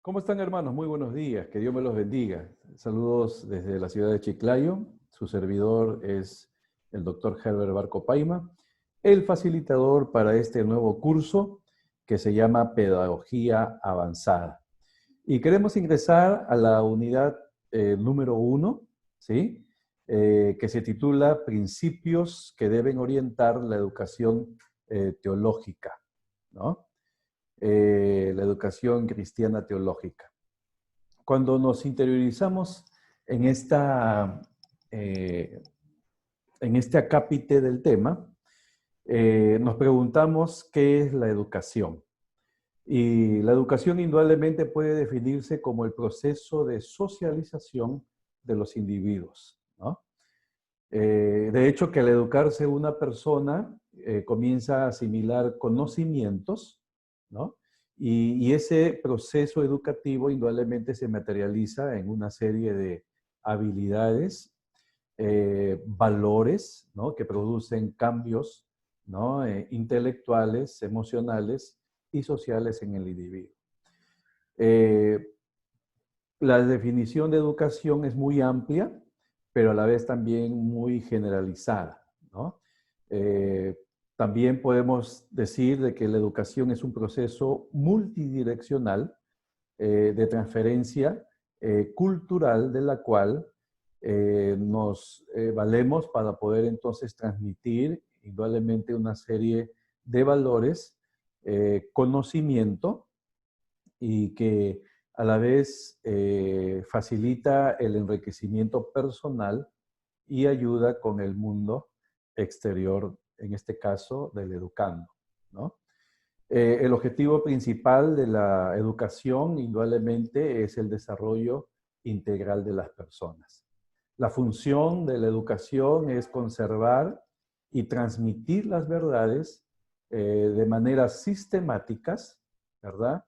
¿Cómo están, hermanos? Muy buenos días, que Dios me los bendiga. Saludos desde la ciudad de Chiclayo. Su servidor es el doctor Herbert Barco Paima, el facilitador para este nuevo curso que se llama Pedagogía Avanzada. Y queremos ingresar a la unidad número 1, ¿sí? Que se titula Principios que deben orientar la educación teológica, ¿no? La educación cristiana teológica. Cuando nos interiorizamos en, en este acápite del tema, nos preguntamos qué es la educación. Y la educación indudablemente puede definirse como el proceso de socialización de los individuos, ¿no? De hecho, que al educarse una persona comienza a asimilar conocimientos, ¿no? Y ese proceso educativo indudablemente se materializa en una serie de habilidades, valores, ¿no? Que producen cambios, ¿no? Intelectuales, emocionales y sociales en el individuo. La definición de educación es muy amplia, pero a la vez también muy generalizada, ¿no? Eh, También podemos decir de que la educación es un proceso multidireccional de transferencia cultural de la cual nos valemos para poder entonces transmitir indudablemente una serie de valores, conocimiento y que a la vez facilita el enriquecimiento personal y ayuda con el mundo exterior, en este caso del educando, ¿no? El objetivo principal de la educación, indudablemente, es el desarrollo integral de las personas. La función de la educación es conservar y transmitir las verdades de maneras sistemáticas, ¿verdad?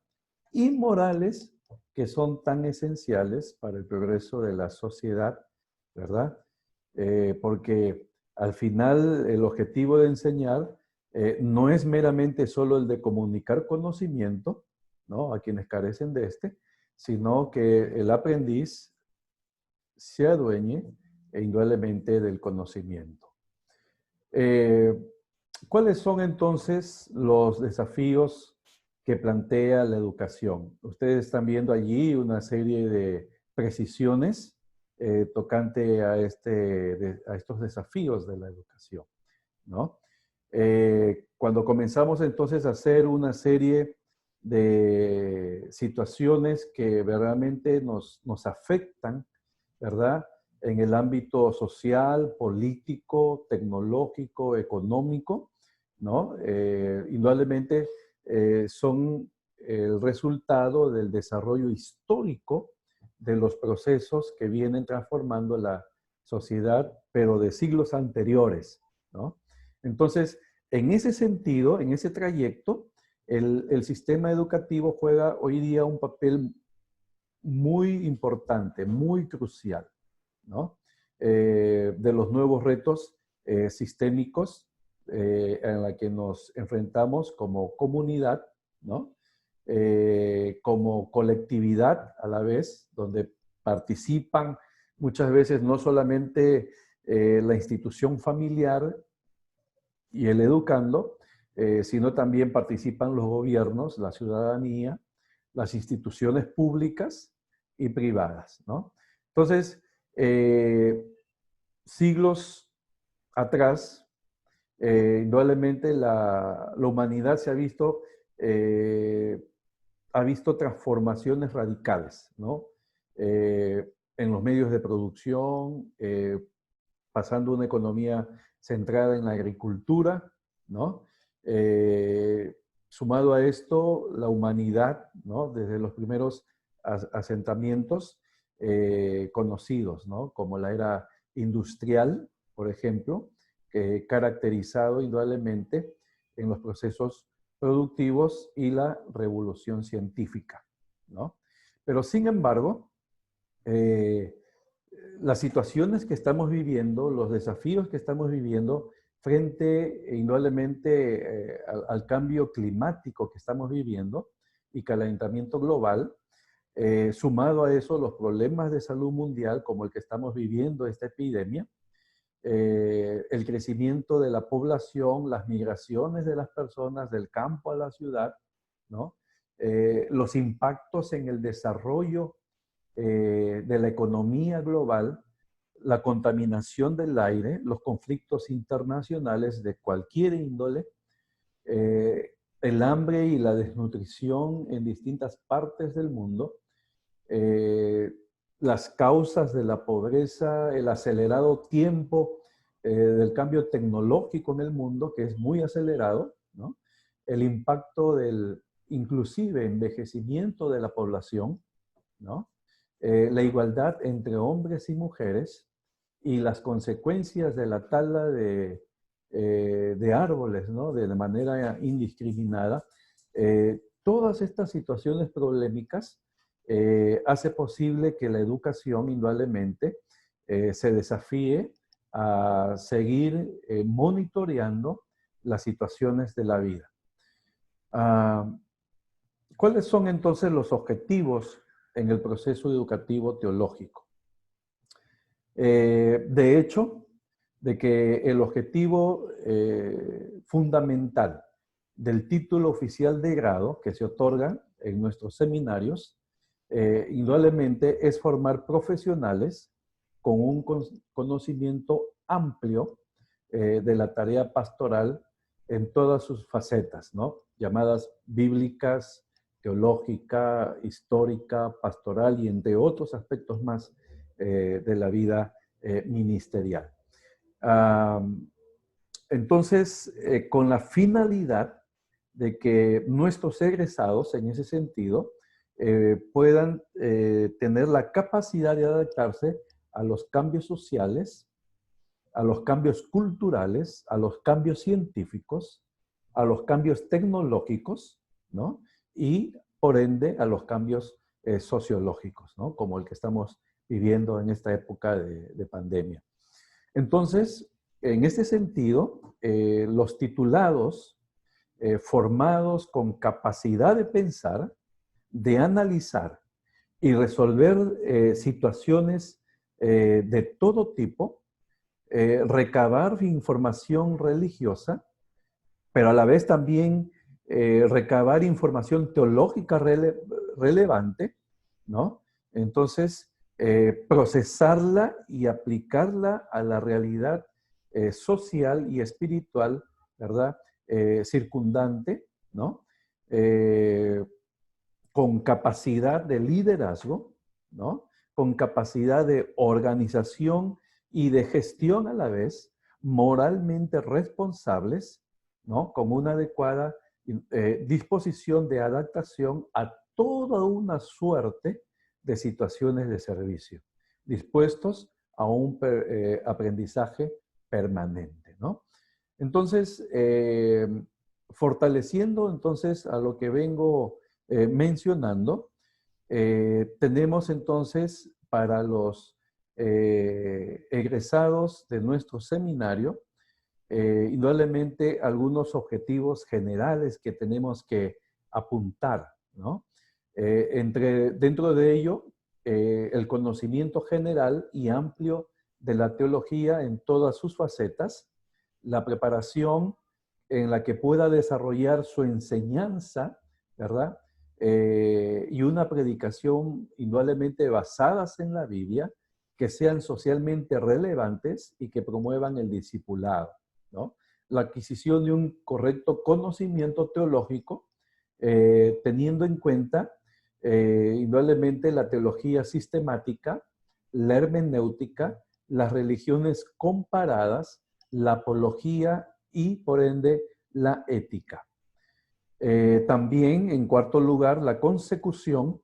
Y morales que son tan esenciales para el progreso de la sociedad, ¿verdad? Porque al final el objetivo de enseñar no es meramente solo el de comunicar conocimiento, ¿no? A quienes carecen de este, sino que el aprendiz se adueñe indudablemente del conocimiento. Eh, ¿Cuáles son entonces los desafíos que plantea la educación? Ustedes están viendo allí una serie de precisiones tocante a, a estos desafíos de la educación, ¿no? Cuando comenzamos entonces a hacer una serie de situaciones que verdaderamente nos afectan, ¿verdad? En el ámbito social, político, tecnológico, económico, ¿no? Indudablemente son el resultado del desarrollo histórico de los procesos que vienen transformando la sociedad, pero de siglos anteriores, ¿no? Entonces, en ese sentido, en ese trayecto, el sistema educativo juega hoy día un papel muy importante, muy crucial, ¿no? De los nuevos retos sistémicos en la que nos enfrentamos como comunidad, ¿no? Como colectividad a la vez, donde participan muchas veces no solamente la institución familiar y el educando, sino también participan los gobiernos, la ciudadanía, las instituciones públicas y privadas, ¿no? Entonces, siglos atrás, indudablemente la humanidad se ha visto transformaciones radicales, ¿no? En los medios de producción, pasando una economía centrada en la agricultura, ¿no? Sumado a esto, la humanidad, ¿no? Desde los primeros asentamientos conocidos, ¿no? Como la era industrial, por ejemplo, caracterizado indudablemente en los procesos productivos y la revolución científica, ¿no? Pero sin embargo, eh, las situaciones que estamos viviendo, los desafíos que estamos viviendo frente indudablemente al cambio climático que estamos viviendo y calentamiento global, Sumado a eso, los problemas de salud mundial, como el que estamos viviendo, esta epidemia, el crecimiento de la población, las migraciones de las personas del campo a la ciudad, ¿no? Los impactos en el desarrollo de la economía global, la contaminación del aire, los conflictos internacionales de cualquier índole, el hambre y la desnutrición en distintas partes del mundo, las causas de la pobreza, el acelerado tiempo del cambio tecnológico en el mundo, que es muy acelerado, ¿no? El impacto del inclusive envejecimiento de la población, ¿no? La igualdad entre hombres y mujeres y las consecuencias de la tala de árboles, ¿no? De manera indiscriminada. Todas estas situaciones problemáticas hace posible que la educación, indudablemente, se desafíe a seguir monitoreando las situaciones de la vida. ¿Cuáles son entonces los objetivos en el proceso educativo teológico? De hecho, de que el objetivo fundamental del título oficial de grado que se otorga en nuestros seminarios, indudablemente es formar profesionales con un conocimiento amplio de la tarea pastoral en todas sus facetas, ¿no? Llamadas bíblicas, teológica, histórica, pastoral y entre otros aspectos más de la vida ministerial. Entonces, con la finalidad de que nuestros egresados, en ese sentido, puedan tener la capacidad de adaptarse a los cambios sociales, a los cambios culturales, a los cambios científicos, a los cambios tecnológicos, ¿no? Y, por ende, a los cambios sociológicos, ¿no? Como el que estamos viviendo en esta época de pandemia. Entonces, en este sentido, los titulados formados con capacidad de pensar, de analizar y resolver situaciones de todo tipo, recabar información religiosa, pero a la vez también recabar información teológica relevante, ¿no? Entonces, procesarla y aplicarla a la realidad social y espiritual, ¿verdad? Circundante, ¿no? Con capacidad de liderazgo, ¿no? Con capacidad de organización y de gestión a la vez, moralmente responsables, ¿no? Con una adecuada disposición de adaptación a toda una suerte de situaciones de servicio, dispuestos a un aprendizaje permanente, ¿no? Entonces, fortaleciendo entonces a lo que vengo mencionando, tenemos entonces para los egresados de nuestro seminario, indudablemente algunos objetivos generales que tenemos que apuntar, ¿no? Dentro de ello, el conocimiento general y amplio de la teología en todas sus facetas, la preparación en la que pueda desarrollar su enseñanza, ¿verdad? Y una predicación indudablemente basadas en la Biblia, que sean socialmente relevantes y que promuevan el discipulado, ¿no? La adquisición de un correcto conocimiento teológico, teniendo en cuenta indudablemente la teología sistemática, la hermenéutica, las religiones comparadas, la apología y, por ende, la ética. También, en cuarto lugar, la consecución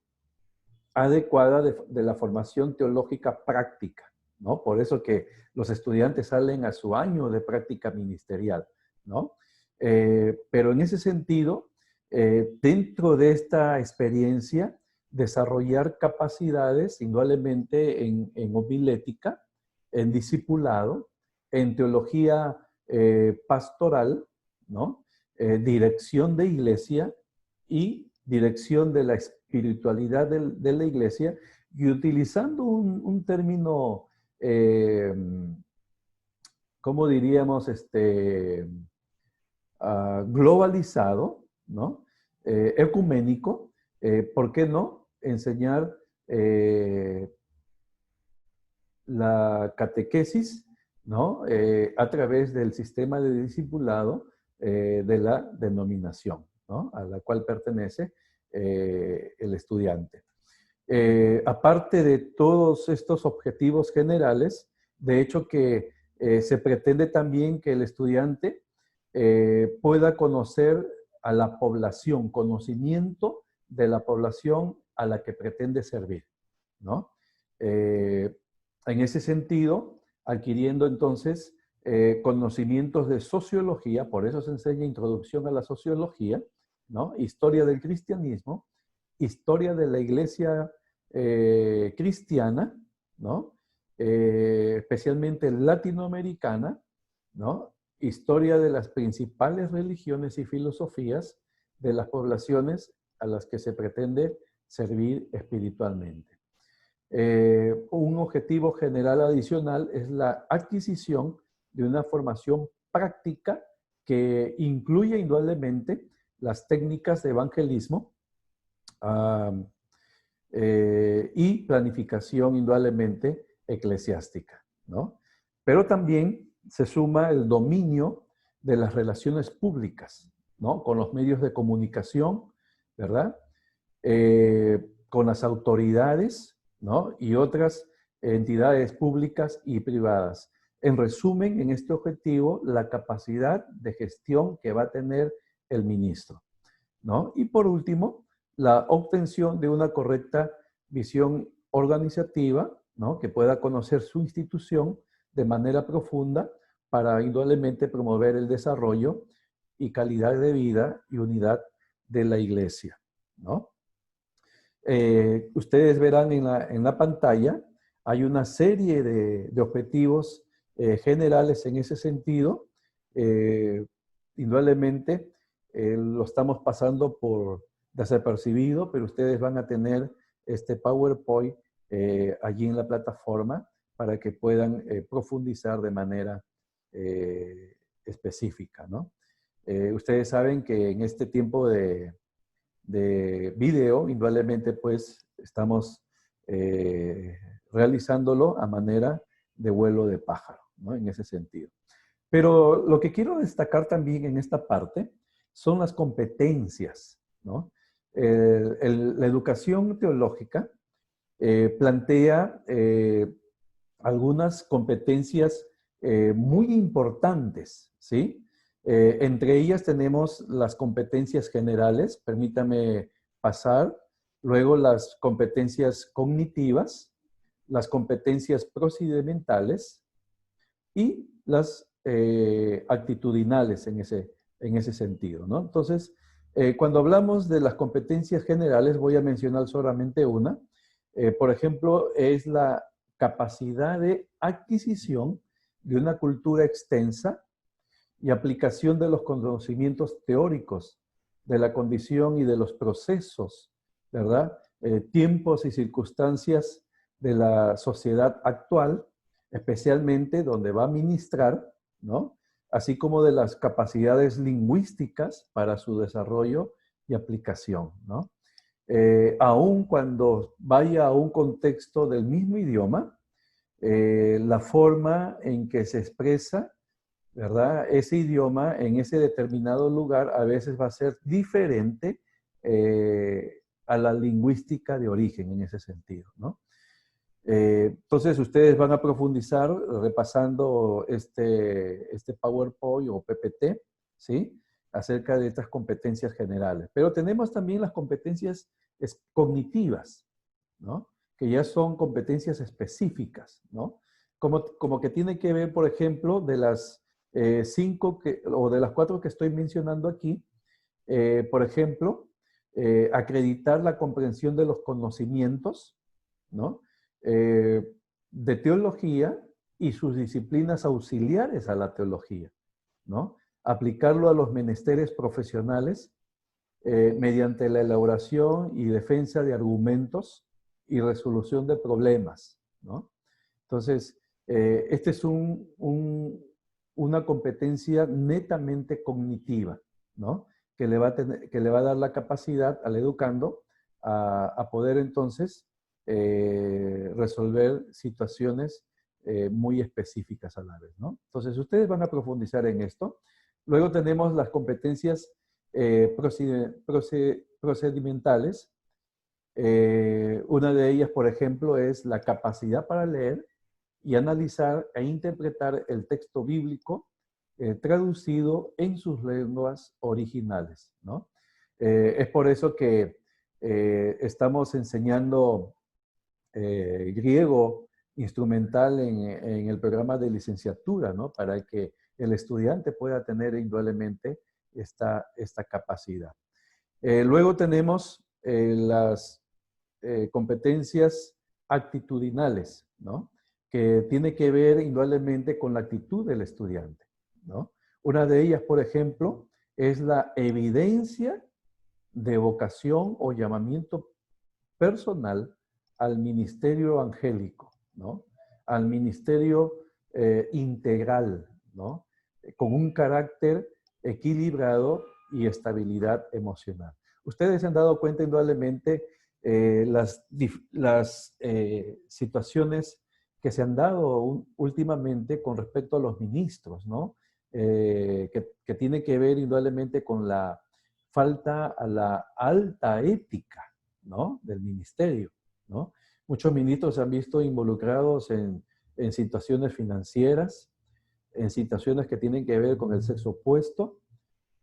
adecuada de la formación teológica práctica, ¿no? Por eso que los estudiantes salen a su año de práctica ministerial, ¿no? Pero en ese sentido, dentro de esta experiencia, desarrollar capacidades, indudablemente en homilética, en discipulado, en teología pastoral, ¿no? Dirección de iglesia y dirección de la espiritualidad de la iglesia y utilizando un término, ¿cómo diríamos? Globalizado, ¿no? Ecuménico, ¿por qué no? Enseñar la catequesis, ¿no? A través del sistema de discipulado de la denominación, ¿no? A la cual pertenece el estudiante. Aparte de todos estos objetivos generales, de hecho que se pretende también que el estudiante pueda conocer a la población, conocimiento de la población a la que pretende servir, ¿no? En ese sentido, adquiriendo entonces conocimientos de sociología, por eso se enseña introducción a la sociología, ¿no? Historia del cristianismo, historia de la iglesia cristiana, ¿no? Especialmente latinoamericana, ¿no? Historia de las principales religiones y filosofías de las poblaciones a las que se pretende servir espiritualmente. Un objetivo general adicional es la adquisición de una formación práctica que incluye indudablemente las técnicas de evangelismo y planificación indudablemente eclesiástica, ¿no? Pero también se suma el dominio de las relaciones públicas, ¿no? Con los medios de comunicación, ¿verdad? Con las autoridades, ¿no? Y otras entidades públicas y privadas. En resumen, en este objetivo, la capacidad de gestión que va a tener el ministro, ¿no? Y por último, la obtención de una correcta visión organizativa, ¿no? Que pueda conocer su institución de manera profunda para indudablemente promover el desarrollo y calidad de vida y unidad de la iglesia, ¿no? Ustedes verán en la pantalla, hay una serie de objetivos generales en ese sentido. Indudablemente lo estamos pasando por desapercibido, pero ustedes van a tener este PowerPoint allí en la plataforma para que puedan profundizar de manera específica, ¿no? Ustedes saben que en este tiempo de video, indudablemente pues estamos realizándolo a manera de vuelo de pájaro, ¿no? En ese sentido. Pero lo que quiero destacar también en esta parte son las competencias, ¿no? La educación teológica plantea algunas competencias muy importantes, ¿sí? Entre ellas tenemos las competencias generales, permítame pasar, luego las competencias cognitivas, las competencias procedimentales y las actitudinales en ese sentido, ¿no? Entonces, cuando hablamos de las competencias generales, voy a mencionar solamente una. Por ejemplo, es la capacidad de adquisición de una cultura extensa y aplicación de los conocimientos teóricos de la condición y de los procesos, ¿verdad? Tiempos y circunstancias de la sociedad actual, especialmente donde va a ministrar, ¿no? Así como de las capacidades lingüísticas para su desarrollo y aplicación, ¿no? Aun cuando vaya a un contexto del mismo idioma, la forma en que se expresa, ¿verdad? Ese idioma en ese determinado lugar a veces va a ser diferente a la lingüística de origen en ese sentido, ¿no? Entonces ustedes van a profundizar repasando este PowerPoint o PPT, ¿sí? Acerca de estas competencias generales. Pero tenemos también las competencias cognitivas, ¿no? Que ya son competencias específicas, ¿no? Como que tiene que ver, por ejemplo, de las 5 o de las 4 que estoy mencionando aquí, por ejemplo, acreditar la comprensión de los conocimientos, ¿no? De teología y sus disciplinas auxiliares a la teología, ¿no? Aplicarlo a los menesteres profesionales mediante la elaboración y defensa de argumentos y resolución de problemas, ¿no? Entonces, este es una competencia netamente cognitiva, ¿no? Que le va a dar la capacidad al educando a poder entonces resolver situaciones muy específicas a la vez, ¿no? Entonces, ustedes van a profundizar en esto. Luego tenemos las competencias procedimentales. Una de ellas, por ejemplo, es la capacidad para leer y analizar e interpretar el texto bíblico traducido en sus lenguas originales, ¿no? Es por eso que estamos enseñando griego instrumental en el programa de licenciatura, ¿no? Para que el estudiante pueda tener indudablemente esta capacidad. Luego tenemos las competencias actitudinales, ¿no? Que tiene que ver indudablemente con la actitud del estudiante, ¿no? Una de ellas, por ejemplo, es la evidencia de vocación o llamamiento personal al ministerio evangélico, ¿no? Al ministerio integral, ¿no? Con un carácter equilibrado y estabilidad emocional. Ustedes se han dado cuenta indudablemente las situaciones que se han dado últimamente con respecto a los ministros, ¿no? Que tiene que ver indudablemente con la falta a la alta ética, ¿no? Del ministerio, ¿no? Muchos ministros se han visto involucrados en situaciones financieras, en situaciones que tienen que ver con el sexo opuesto,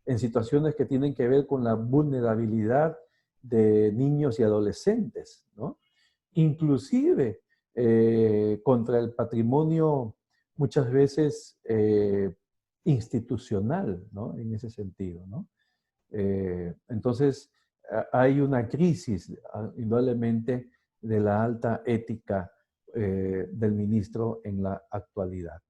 en situaciones que tienen que ver con la vulnerabilidad de niños y adolescentes, ¿no? Inclusive contra el patrimonio muchas veces institucional, ¿no? En ese sentido, ¿no? Entonces, hay una crisis, indudablemente, de la alta ética del ministro en la actualidad.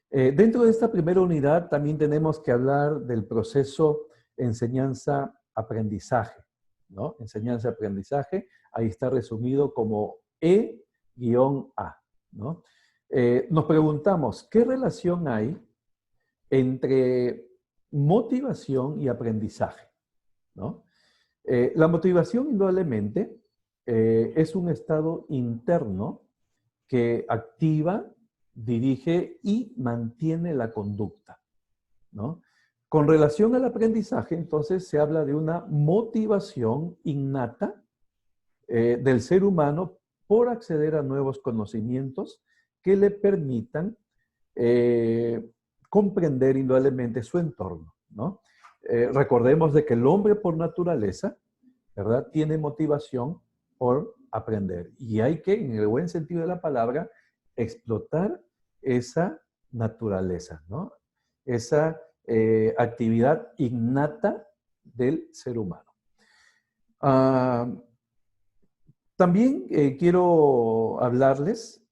Dentro de esta primera unidad también tenemos que hablar del proceso enseñanza-aprendizaje, ¿no? Enseñanza-aprendizaje, ahí está resumido como E-A, ¿no? Nos preguntamos, ¿qué relación hay entre motivación y aprendizaje, ¿no? La motivación, indudablemente, es un estado interno que activa, dirige y mantiene la conducta, ¿no? Con relación al aprendizaje, entonces, se habla de una motivación innata del ser humano por acceder a nuevos conocimientos que le permitan comprender indudablemente su entorno, ¿no? Recordemos de que el hombre por naturaleza, ¿verdad? Tiene motivación por aprender. Y hay que, en el buen sentido de la palabra, explotar esa naturaleza, ¿no? Esa actividad innata del ser humano. También quiero hablarles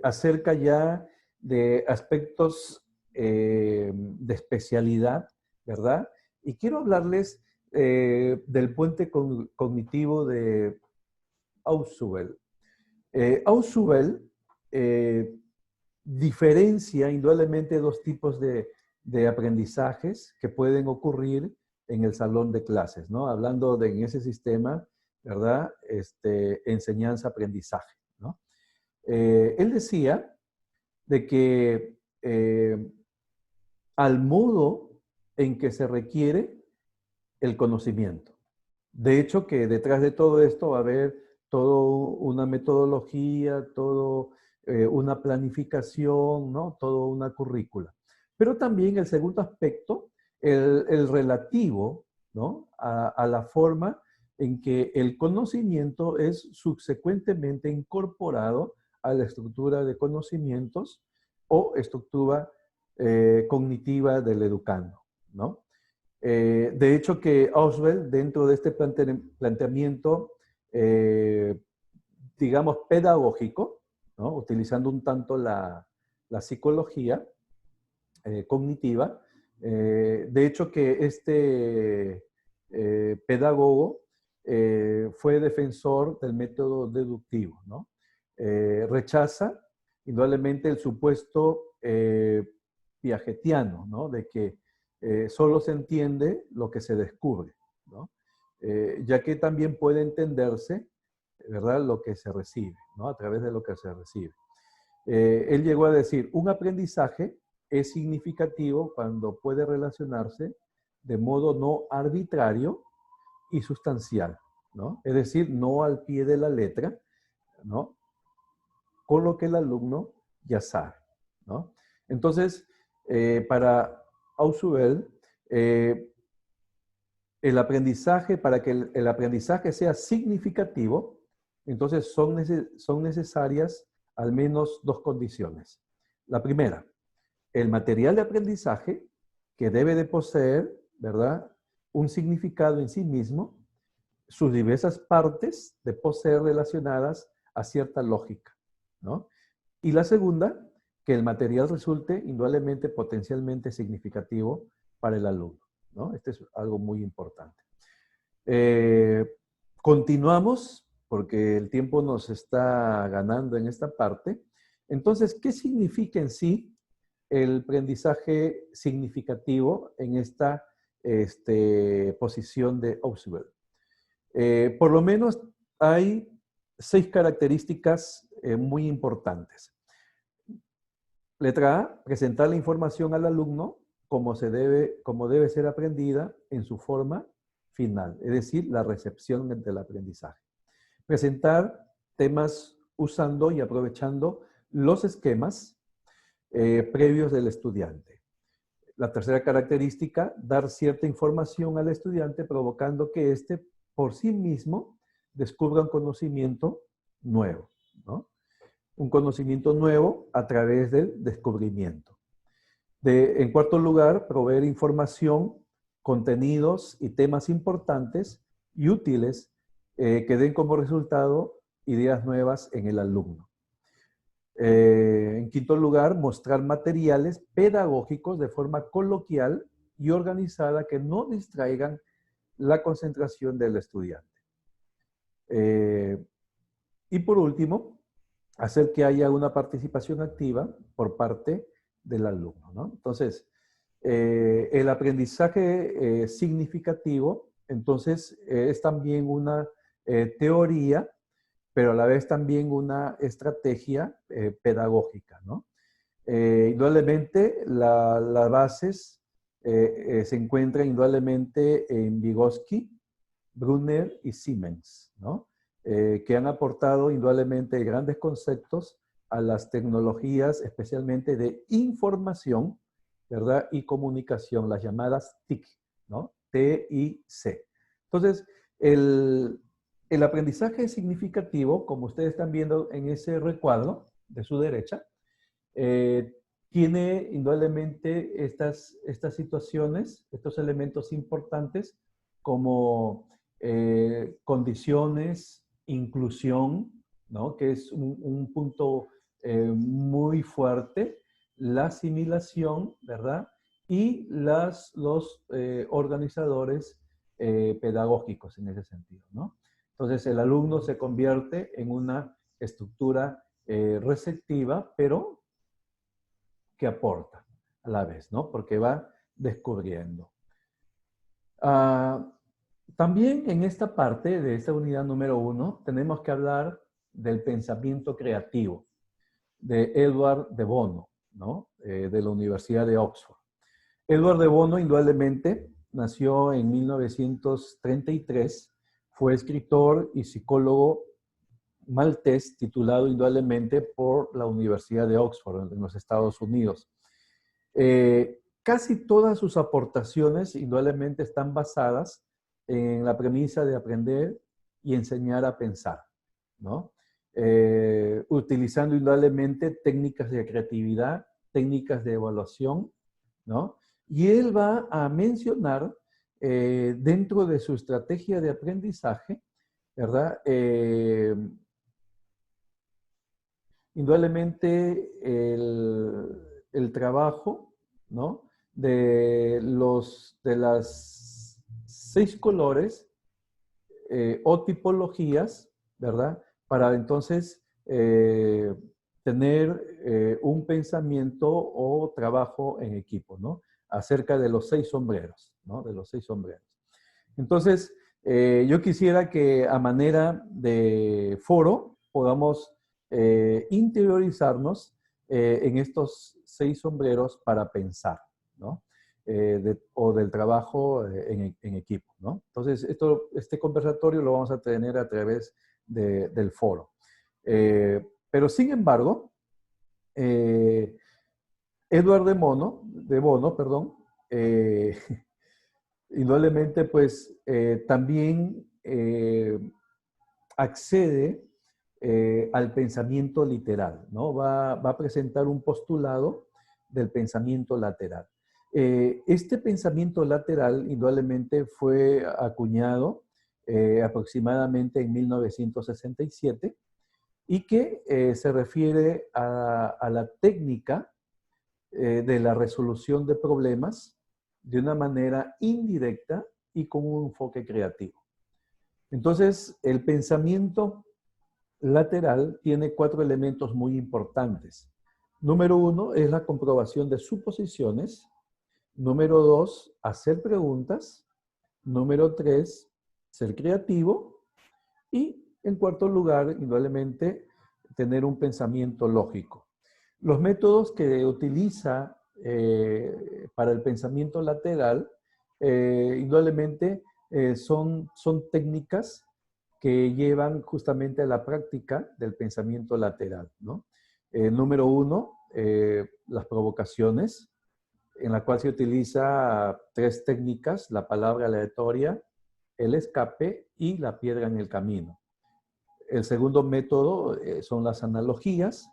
acerca ya de aspectos de especialidad, ¿verdad? Y quiero hablarles del puente cognitivo de Ausubel. Ausubel diferencia indudablemente dos tipos de aprendizajes que pueden ocurrir en el salón de clases, ¿no? Hablando en ese sistema, ¿verdad? Enseñanza-aprendizaje, ¿no? Él decía de que al modo en que se requiere el conocimiento. De hecho, que detrás de todo esto va a haber toda una metodología, todo una planificación, ¿no? Todo una currícula. Pero también el segundo aspecto, el relativo, ¿no? A la forma en que el conocimiento es subsecuentemente incorporado a la estructura de conocimientos o estructura cognitiva del educando, ¿no? De hecho que Ausubel, dentro de este planteamiento, digamos, pedagógico, ¿no? Utilizando un tanto la psicología cognitiva, De hecho, que este pedagogo fue defensor del método deductivo, ¿no? Rechaza indudablemente el supuesto piagetiano, ¿no? De que solo se entiende lo que se descubre, ¿no? Ya que también puede entenderse, ¿verdad?, lo que se recibe, ¿no? A través de lo que se recibe. Él llegó a decir, un aprendizaje es significativo cuando puede relacionarse de modo no arbitrario y sustancial, ¿no? Es decir, no al pie de la letra, ¿no? Con lo que el alumno ya sabe, ¿no? Entonces, para Ausubel, el aprendizaje, para que el aprendizaje sea significativo, entonces son necesarias al menos dos condiciones. La primera, el material de aprendizaje que debe de poseer, ¿verdad?, un significado en sí mismo, sus diversas partes de poseer relacionadas a cierta lógica, ¿no? Y la segunda, que el material resulte indudablemente potencialmente significativo para el alumno, ¿no? Este es algo muy importante. Continuamos, porque el tiempo nos está ganando en esta parte. Entonces, ¿qué significa en sí el aprendizaje significativo en esta posición de Ausubel? Por lo menos hay 6 características muy importantes. Letra A, presentar la información al alumno como debe ser aprendida en su forma final, es decir, la recepción del aprendizaje. Presentar temas usando y aprovechando los esquemas previos del estudiante. La tercera característica, dar cierta información al estudiante provocando que éste por sí mismo descubra un conocimiento nuevo, ¿no? Un conocimiento nuevo a través del descubrimiento. En cuarto lugar, proveer información, contenidos y temas importantes y útiles que den como resultado ideas nuevas en el alumno. En quinto lugar, mostrar materiales pedagógicos de forma coloquial y organizada que no distraigan la concentración del estudiante. Y por último, hacer que haya una participación activa por parte del alumno, ¿no? Entonces, el aprendizaje significativo, entonces, es también una teoría, pero a la vez también una estrategia pedagógica, ¿no? Indudablemente, las bases se encuentran indudablemente en Vygotsky, Brunner y Siemens, ¿no? Que han aportado indudablemente grandes conceptos a las tecnologías, especialmente de información, ¿verdad?, y comunicación, las llamadas TIC, ¿no? T-I-C. Entonces, el aprendizaje significativo, como ustedes están viendo en ese recuadro de su derecha, tiene indudablemente estas situaciones, estos elementos importantes como condiciones, inclusión, ¿no?, que es un punto muy fuerte, la asimilación, ¿verdad?, y los organizadores pedagógicos en ese sentido, ¿no? Entonces, el alumno se convierte en una estructura receptiva, pero que aporta a la vez, ¿no? Porque va descubriendo. También en esta parte de esta unidad número 1 tenemos que hablar del pensamiento creativo de Edward de Bono, ¿no? De la Universidad de Oxford. Edward de Bono indudablemente nació en 1933, fue escritor y psicólogo maltés titulado indudablemente por la Universidad de Oxford en los Estados Unidos. Casi todas sus aportaciones indudablemente están basadas en la premisa de aprender y enseñar a pensar, ¿no? Utilizando indudablemente técnicas de creatividad, técnicas de evaluación, ¿no? Y él va a mencionar dentro de su estrategia de aprendizaje, ¿verdad? Indudablemente el trabajo, ¿no?, de las 6 colores o tipologías, ¿verdad? Para entonces tener un pensamiento o trabajo en equipo, ¿no? Acerca de los 6 sombreros, ¿no? De los 6 sombreros. Entonces, yo quisiera que a manera de foro podamos interiorizarnos en estos 6 sombreros para pensar, ¿no? O del trabajo en equipo, ¿no? Entonces, este conversatorio lo vamos a tener a través del foro. Pero, sin embargo, Edward de Bono, perdón, indudablemente, pues, también accede al pensamiento literal, ¿no? Va a presentar un postulado del pensamiento lateral. Este pensamiento lateral, indudablemente, fue acuñado aproximadamente en 1967 y que se refiere a la técnica de la resolución de problemas de una manera indirecta y con un enfoque creativo. Entonces, el pensamiento lateral tiene 4 elementos muy importantes. Número 1 es la comprobación de suposiciones. Número 2, hacer preguntas. Número 3, ser creativo. Y en cuarto lugar, indudablemente, tener un pensamiento lógico. Los métodos que utiliza para el pensamiento lateral, indudablemente, son técnicas que llevan justamente a la práctica del pensamiento lateral, ¿no? Número 1, las provocaciones, en la cual se utiliza 3 técnicas: la palabra aleatoria, el escape y la piedra en el camino. El segundo método son las analogías.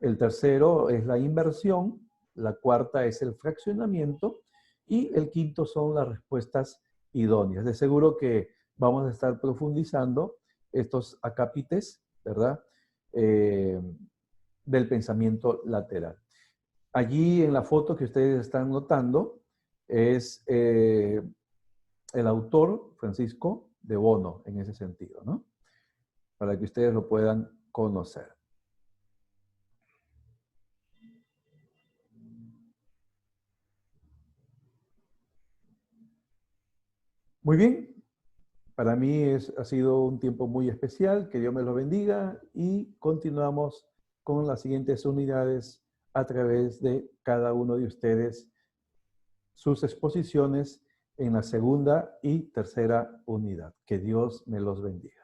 El tercero es la inversión. La cuarta es el fraccionamiento. Y el quinto son las respuestas idóneas. De seguro que vamos a estar profundizando estos acápites, ¿verdad? Del pensamiento lateral. Allí en la foto que ustedes están notando es el autor, Francisco de Bono, en ese sentido, ¿no? Para que ustedes lo puedan conocer. Muy bien, para mí ha sido un tiempo muy especial, que Dios me lo bendiga y continuamos con las siguientes unidades a través de cada uno de ustedes, sus exposiciones en la segunda y tercera unidad. Que Dios me los bendiga.